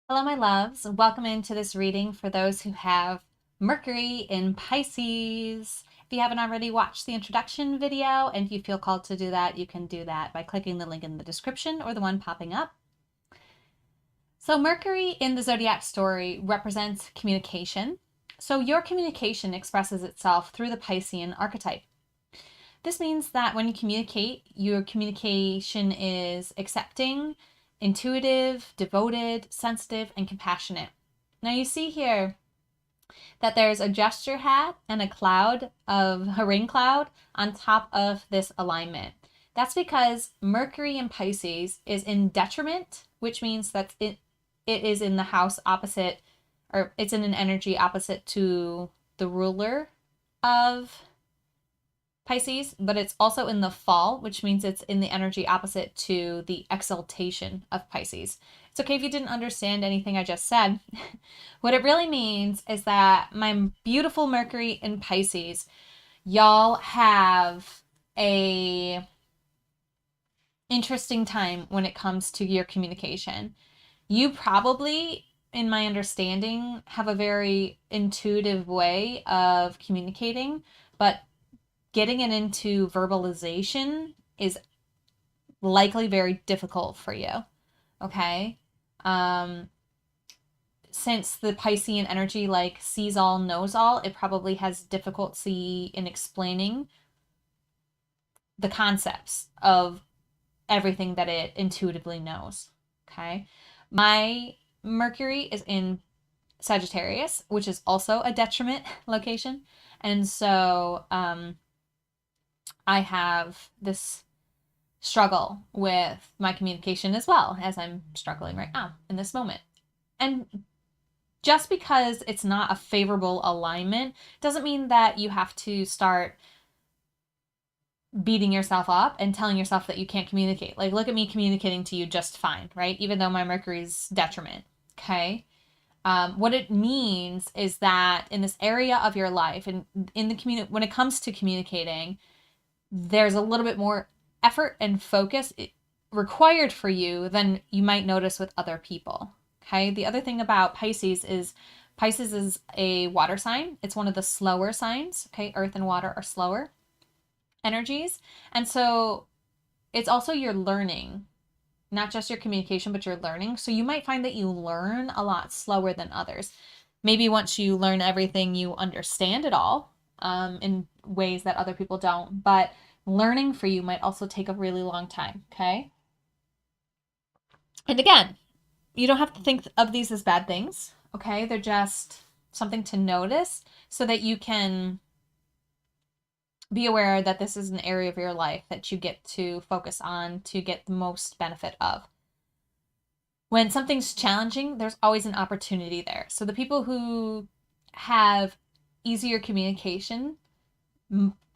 Hello, my loves. Welcome into this reading for those who have Mercury in Pisces. If you haven't already watched the introduction video and you feel called to do that, you can do that by clicking the link in the description or the one popping up. So Mercury in the zodiac story represents communication. So your communication expresses itself through the Piscean archetype. This means that when you communicate, your communication is accepting, intuitive, devoted, sensitive, and compassionate. Now you see here that there's a gesture hat and a rain cloud on top of this alignment. That's because Mercury in Pisces is in detriment, which means that it is in the house opposite, or it's in an energy opposite to the ruler of Pisces, but it's also in the fall, which means it's in the energy opposite to the exaltation of Pisces. It's okay if you didn't understand anything I just said. What it really means is that my beautiful Mercury in Pisces, y'all have a interesting time when it comes to your communication. You probably, in my understanding, have a very intuitive way of communicating, but getting it into verbalization is likely very difficult for you. Okay. Since the Piscean energy like sees all, knows all, it probably has difficulty in explaining the concepts of everything that it intuitively knows. Okay. My Mercury is in Sagittarius, which is also a detriment location. And so, I have this struggle with my communication as well, as I'm struggling right now in this moment. And just because it's not a favorable alignment doesn't mean that you have to start beating yourself up and telling yourself that you can't communicate. Like, look at me communicating to you just fine, right? Even though my Mercury's detriment. Okay. What it means is that in this area of your life and in the when it comes to communicating, there's a little bit more effort and focus required for you than you might notice with other people. Okay. The other thing about Pisces is a water sign. It's one of the slower signs. Okay. Earth and water are slower energies. And so it's also your learning, not just your communication, but your learning. So you might find that you learn a lot slower than others. Maybe once you learn everything, you understand it all in ways that other people don't. But learning for you might also take a really long time, okay? And again, you don't have to think of these as bad things, okay? They're just something to notice so that you can be aware that this is an area of your life that you get to focus on to get the most benefit of. When something's challenging, there's always an opportunity there. So the people who have easier communication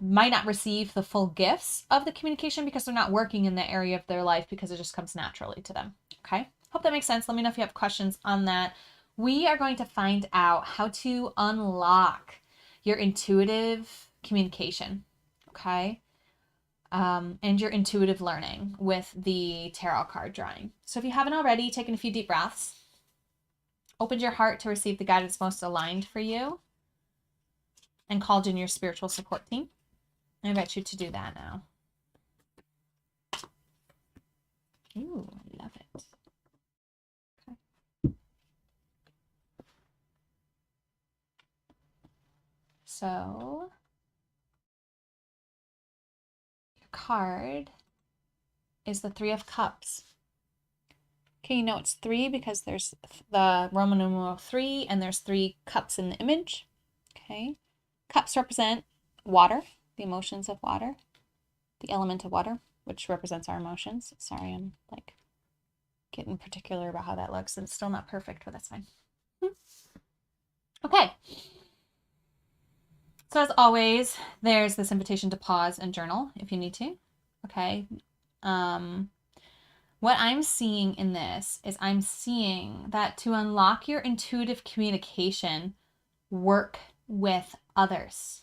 might not receive the full gifts of the communication because they're not working in the area of their life because it just comes naturally to them. Okay. Hope that makes sense. Let me know if you have questions on that. We are going to find out how to unlock your intuitive communication. Okay. And your intuitive learning with the tarot card drawing. So if you haven't already taken a few deep breaths, opened your heart to receive the guidance most aligned for you, and called in your spiritual support team, I invite you to do that now. Ooh, I love it. Okay. So, your card is the Three of Cups. Okay, you know it's three because there's the Roman numeral 3 and there's 3 cups in the image. Okay. Cups represent water, the emotions of water, the element of water, which represents our emotions. Sorry, I'm like getting particular about how that looks and it's still not perfect, but that's fine. Okay. So as always, there's this invitation to pause and journal if you need to. Okay. What I'm seeing in this is I'm seeing that to unlock your intuitive communication, work with others.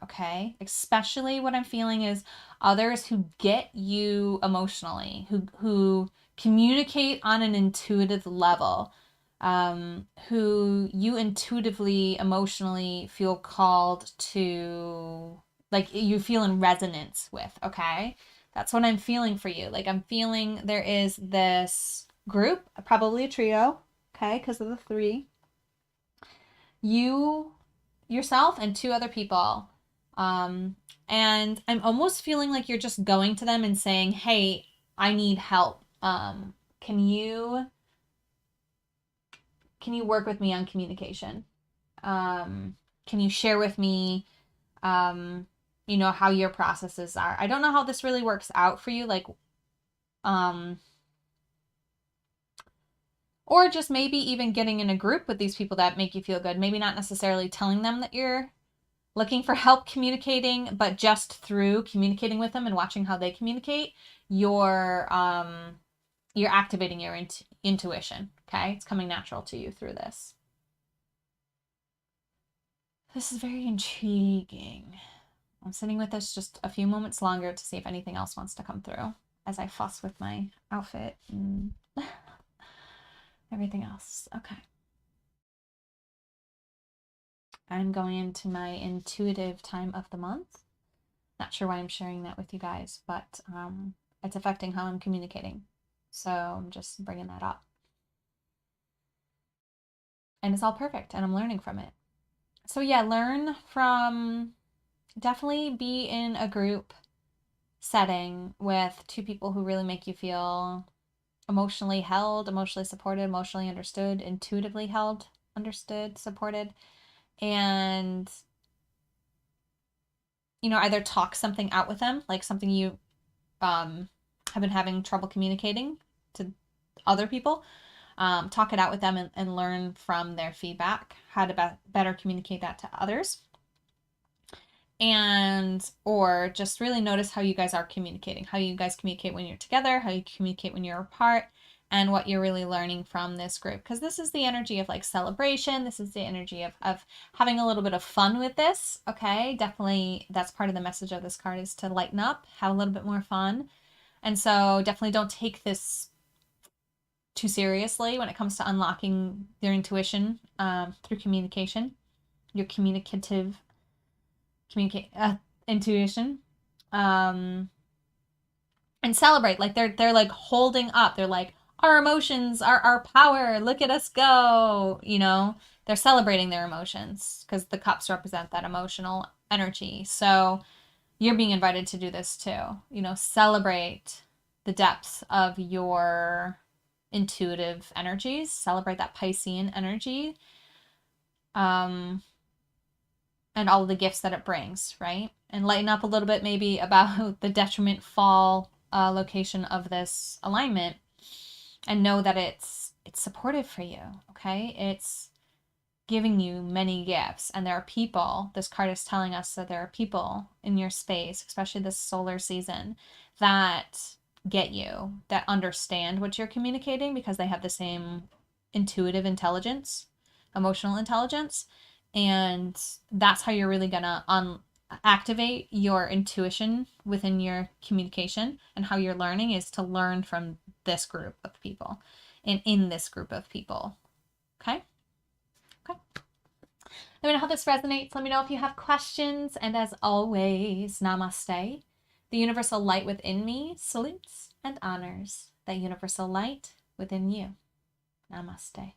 Okay. Especially what I'm feeling is others who get you emotionally, who communicate on an intuitive level. who you intuitively, emotionally feel called to, like you feel in resonance with, okay? That's what I'm feeling for you. Like I'm feeling there is this group, probably a trio, okay, because of the three. You, yourself, and two other people. Um, and I'm almost feeling like you're just going to them and saying, hey, I need help. Can you work with me on communication? Can you share with me, how your processes are? I don't know how this really works out for you, like, um, or just maybe even getting in a group with these people that make you feel good. Maybe not necessarily telling them that you're looking for help communicating, but just through communicating with them and watching how they communicate, you're activating your intuition. Okay, it's coming natural to you through this. This is very intriguing. I'm sitting with this just a few moments longer to see if anything else wants to come through as I fuss with my outfit and everything else. Okay. I'm going into my intuitive time of the month. Not sure why I'm sharing that with you guys, but it's affecting how I'm communicating. So I'm just bringing that up. And it's all perfect, and I'm learning from it. So yeah, definitely be in a group setting with two people who really make you feel emotionally held, emotionally supported, emotionally understood, intuitively held, understood, supported, and either talk something out with them, like something you have been having trouble communicating to other people. Talk it out with them and learn from their feedback how to better communicate that to others. And or just really notice how you guys are communicating, how you guys communicate when you're together, how you communicate when you're apart, and what you're really learning from this group. Because this is the energy of like celebration. This is the energy of having a little bit of fun with this. Okay, definitely that's part of the message of this card, is to lighten up, have a little bit more fun. And so definitely don't take this too seriously when it comes to unlocking their intuition through communication, your intuition, um, and celebrate. Like they're like holding up. They're like, our emotions are our power. Look at us go. They're celebrating their emotions because the cups represent that emotional energy. So you're being invited to do this too. Celebrate the depths of your intuitive energies. Celebrate that Piscean energy. And all of the gifts that it brings, right? And lighten up a little bit maybe about the detriment fall location of this alignment, and know that it's supportive for you, okay? It's giving you many gifts, and there are people, this card is telling us that there are people in your space, especially this solar season, that get you, that understand what you're communicating because they have the same intuitive intelligence, emotional intelligence, and that's how you're really gonna activate your intuition within your communication. And how you're learning is to learn from this group of people and in this group of people. Okay. Let me know how this resonates. Let me know if you have questions. And as always, namaste. The universal light within me salutes and honors that universal light within you. Namaste.